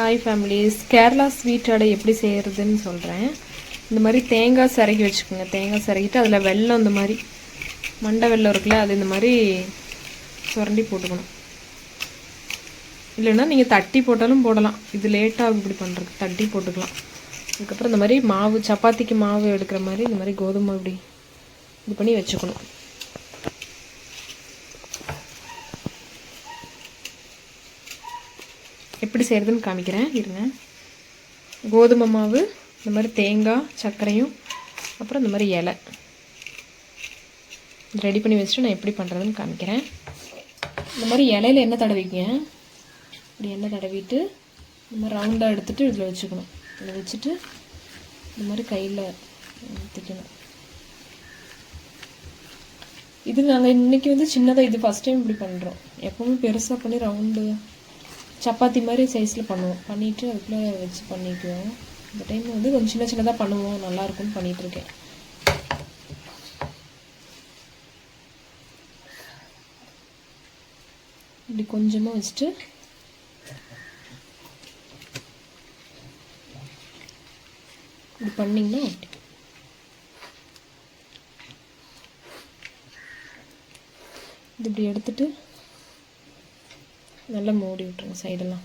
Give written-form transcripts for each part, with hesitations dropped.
Hi families, Kerala sweet அடை எப்படி செய்கிறதுன்னு சொல்கிறேன். இந்த மாதிரி தேங்காய் சிரகி வச்சுக்கோங்க. தேங்காய் சிரகிட்டு அதில் வெல்லம், இந்த மாதிரி மண்டை வெல்லம் இருக்குல்ல, அது இந்த மாதிரி சுரண்டி போட்டுக்கணும். இல்லைன்னா நீங்கள் தட்டி போட்டாலும் போடலாம். இது லேட்டாக இப்படி பண்ணுறதுக்கு தட்டி போட்டுக்கலாம். அதுக்கப்புறம் இந்த மாதிரி மாவு, சப்பாத்திக்கு மாவு எடுக்கிற மாதிரி இந்த மாதிரி கோதுமை இப்படி இது பண்ணி வச்சுக்கணும். எப்படி செய்கிறதுன்னு காமிக்கிறேன் இருங்க. கோதுமை மாவு, இந்த மாதிரி தேங்காய், சர்க்கரையும், அப்புறம் இந்த மாதிரி இலை ரெடி பண்ணி வச்சுட்டு நான் எப்படி பண்ணுறதுன்னு காமிக்கிறேன். இந்த மாதிரி இலையில் எண்ணெய் தடவிங்க. இப்படி எண்ணெய் தடவிட்டு இந்த மாதிரி ரவுண்டாக எடுத்துகிட்டு இதில் வச்சுக்கணும். இதில் வச்சுட்டு இந்த மாதிரி கையில் ஊற்றிக்கணும். இது நாங்கள் இன்றைக்கி வந்து சின்னதாக, இது ஃபஸ்ட் டைம் இப்படி பண்ணுறோம். எப்போவுமே பெருசாக பண்ணி ரவுண்டு சப்பாத்தி மாதிரி சைஸில் பண்ணுவோம். பண்ணிவிட்டு அதுக்குள்ளே வச்சு பண்ணிக்குவோம். இந்த டைம் வந்து கொஞ்சம் சின்ன சின்னதாக பண்ணுவோம், நல்லாயிருக்கும்னு பண்ணிகிட்ருக்கேன். இப்படி கொஞ்சமாக வச்சுட்டு இப்படி பண்ணிங்கன்னா ஒட்டிக்கும். இது இப்படி எடுத்துட்டு நல்லா மூடி விட்டுருங்க சைடெல்லாம்.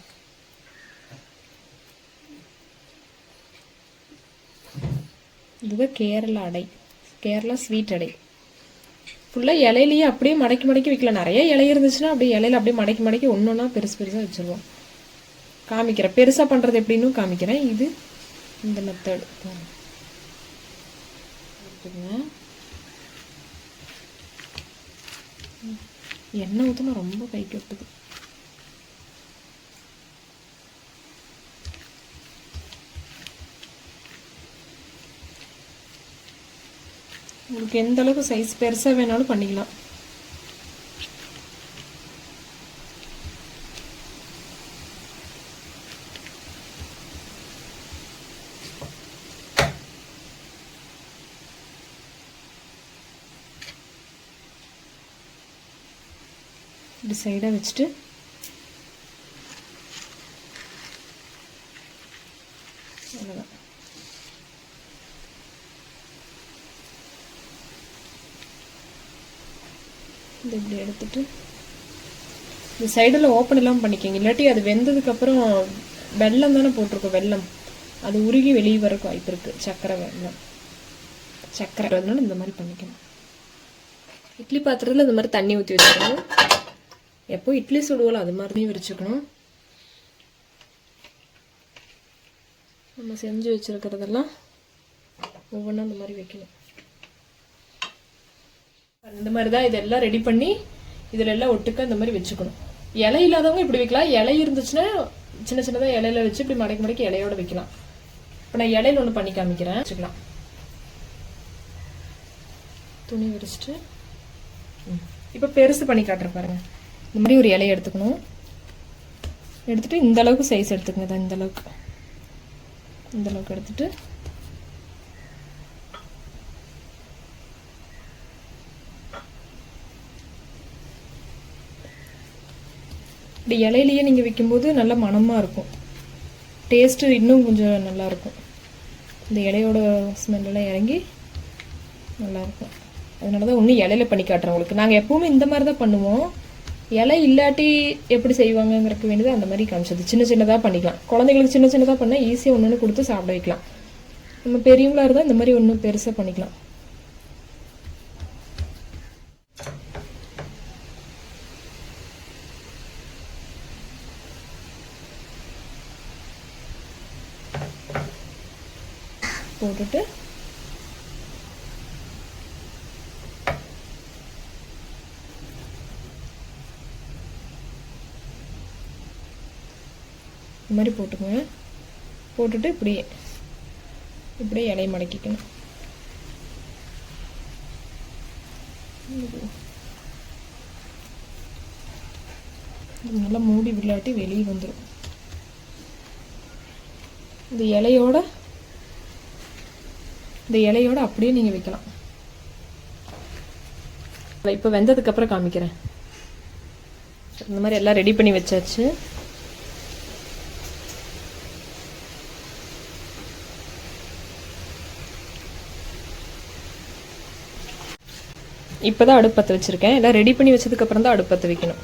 இதுதான் கேரளா அடை, கேரளா ஸ்வீட் அடை. ஃபுல்லாக இலையிலேயே அப்படியே மடக்கி மடக்கி வைக்கலாம். நிறைய இலை இருந்துச்சுன்னா அப்படியே இலையில அப்படியே மடக்கி மடக்கி ஒன்று ஒன்றா பெருசு பெருசாக வச்சுருவோம். காமிக்கிறேன், பெருசாக பண்ணுறது எப்படின்னு காமிக்கிறேன். இது இந்த மெத்தடு எண்ணெய் ஊற்றினா ரொம்ப கைக்கு விட்டுது. உங்களுக்கு எந்த அளவுக்கு சைஸ் பெருசாக வேணாலும் பண்ணிக்கலாம். இப்படி சைடாக வச்சுட்டு அவ்வளோதான். இது இப்படி எடுத்துட்டு இந்த சைடில் ஓப்பன் இல்லாமல் பண்ணிக்கோங்க. இல்லாட்டி அது வெந்ததுக்கப்புறம் வெல்லம் தானே போட்டிருக்கோம், வெல்லம் அது உருகி வெளியே வரக்கு வாய்ப்பு இருக்குது. சர்க்கரை வெல்லம், சர்க்கரை அதனால இந்த மாதிரி பண்ணிக்கணும். இட்லி பாத்திரத்தில் இந்த மாதிரி தண்ணி ஊற்றி வச்சுக்கணும். எப்போ இட்லி சுடுவோம் அது மாதிரி விரிச்சுக்கணும். நம்ம செஞ்சு வச்சுருக்கிறதெல்லாம் ஒவ்வொன்றா இந்த மாதிரி வைக்கணும். இந்த மாதிரி தான் இதெல்லாம் ரெடி பண்ணி இதில் எல்லாம் ஒட்டுக்க இந்த மாதிரி வச்சுக்கணும். இலை இல்லாதவங்க இப்படி வைக்கலாம். இலை இருந்துச்சுன்னா சின்ன சின்னதாக இலையில வச்சு இப்படி மடக்கி மடக்கி இலையோட வைக்கலாம். இப்போ நான் இலையில ஒன்று பண்ணி காமிக்கிறேன், வச்சுக்கலாம். துணி விரிச்சிட்டு இப்போ பெருசு பண்ணி காட்டுறேன் பாருங்க. இந்த மாதிரி ஒரு இலையை எடுத்துக்கணும். எடுத்துட்டு இந்த அளவுக்கு சைஸ் எடுத்துக்கங்க. இந்த அளவுக்கு எடுத்துட்டு இப்படி இலையிலேயே நீங்கள் வைக்கும்போது நல்ல மணமாக இருக்கும். டேஸ்ட்டு இன்னும் கொஞ்சம் நல்லாயிருக்கும். இந்த இலையோட ஸ்மெல்லாம் இறங்கி நல்லாயிருக்கும். அதனால தான் ஒன்று இலையில பண்ணி காட்டுறேன் உங்களுக்கு. நாங்கள் எப்போவுமே இந்த மாதிரி தான் பண்ணுவோம். இலை இல்லாட்டி எப்படி செய்வாங்கங்கிறக்கு வேண்டியது அந்த மாதிரி காமிச்சது. சின்ன சின்னதாக பண்ணிக்கலாம். குழந்தைங்களுக்கு சின்ன சின்னதாக பண்ணால் ஈஸியாக ஒன்று ஒன்று கொடுத்து சாப்பிட வைக்கலாம். நம்ம பெரியவங்களாக இருந்தால் இந்த மாதிரி ஒன்று பெருசாக பண்ணிக்கலாம். போட்டுட்டு இந்த மாதிரி போட்டுக்கோங்க. போட்டுட்டு இப்படியே இலையை மடக்கிக்கணும். நல்லா மூடி விளையாட்டி வெளியே வந்துடும். இந்த இலையோட அப்படியே நீங்கள் வைக்கலாம். இப்போ வெந்ததுக்கப்புறம் காமிக்கிறேன். இந்த மாதிரி எல்லாம் ரெடி பண்ணி வச்சாச்சு. இப்போ தான் அடுப்பு பற்ற வச்சுருக்கேன். எல்லாம் ரெடி பண்ணி வச்சதுக்கப்புறம் தான் அடுப்பு பற்ற வைக்கணும்.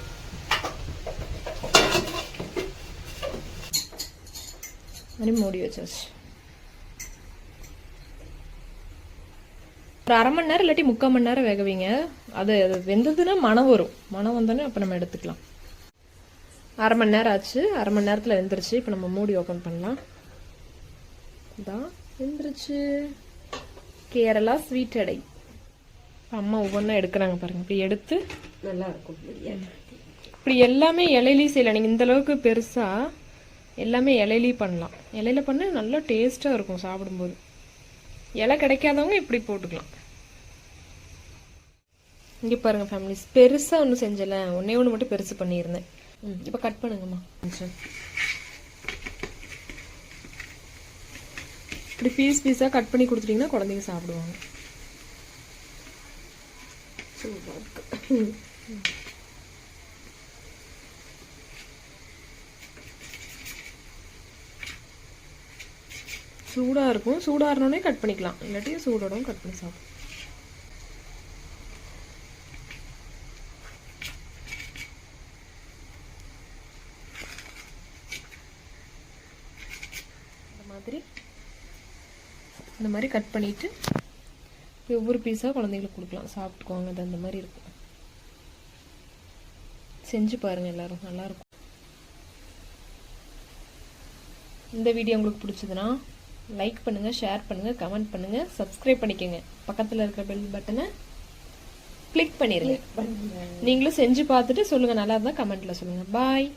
மாதிரி மூடி வச்சாச்சு. ஒரு 1/2 மணி நேரம் இல்லாட்டி 3/4 மணி நேரம் வேக வைங்க. அது வெந்ததுன்னா மணம் வரும். மணம் வந்தோடனே அப்போ நம்ம எடுத்துக்கலாம். 1/2 மணி நேரம் ஆச்சு. 1/2 மணி நேரத்தில் வெந்துருச்சு. இப்போ நம்ம மூடி ஓப்பன் பண்ணலாம். இதான் வெந்துருச்சு. கேரளா ஸ்வீட் அடை. அம்மா ஒவ்வொன்றா எடுக்கிறாங்க பாருங்க. இப்படி எடுத்து நல்லா இருக்கும். இப்படி எல்லாமே இலையிலையும் செய்யலாம். நீங்கள் இந்த அளவுக்கு பெருசாக எல்லாமே இலையிலையும் பண்ணலாம். இலையில பண்ண நல்லா டேஸ்ட்டாக இருக்கும் சாப்பிடும்போது. இலை கிடைக்காதவங்க இப்படி போட்டுக்கலாம். இங்கே பாருங்க ஃபேமிலிஸ், பெருசாக ஒன்றும் செஞ்சல, ஒன்றே ஒன்று மட்டும் பெருசு பண்ணியிருந்தேன். இப்போ கட் பண்ணுங்கம்மா. இப்படி பீஸ் பீஸாக கட் பண்ணி கொடுத்துட்டிங்கன்னா குழந்தைங்க சாப்பிடுவாங்க. சூடாக இருக்கும். சூடாகணுன்னே கட் பண்ணிக்கலாம், இல்லாட்டி சூடோடவும் கட் பண்ணி சாப்பிடும். இந்த மாதிரி கட் பண்ணிவிட்டு ஒவ்வொரு பீஸாக குழந்தைங்களுக்கு கொடுக்கலாம், சாப்பிட்டுக்குவாங்க. அது அந்த மாதிரி இருக்கும். செஞ்சு பாருங்கள் எல்லோரும், நல்லாயிருக்கும். இந்த வீடியோ உங்களுக்கு பிடிச்சதுன்னா லைக் பண்ணுங்கள், ஷேர் பண்ணுங்கள், கமெண்ட் பண்ணுங்கள், சப்ஸ்கிரைப் பண்ணிக்கோங்க. பக்கத்தில் இருக்கிற பெல் பட்டனை கிளிக் பண்ணிடுங்க. நீங்களும் செஞ்சு பார்த்துட்டு சொல்லுங்கள், நல்லா இருந்தால் கமெண்ட்டில் சொல்லுங்கள். பாய்.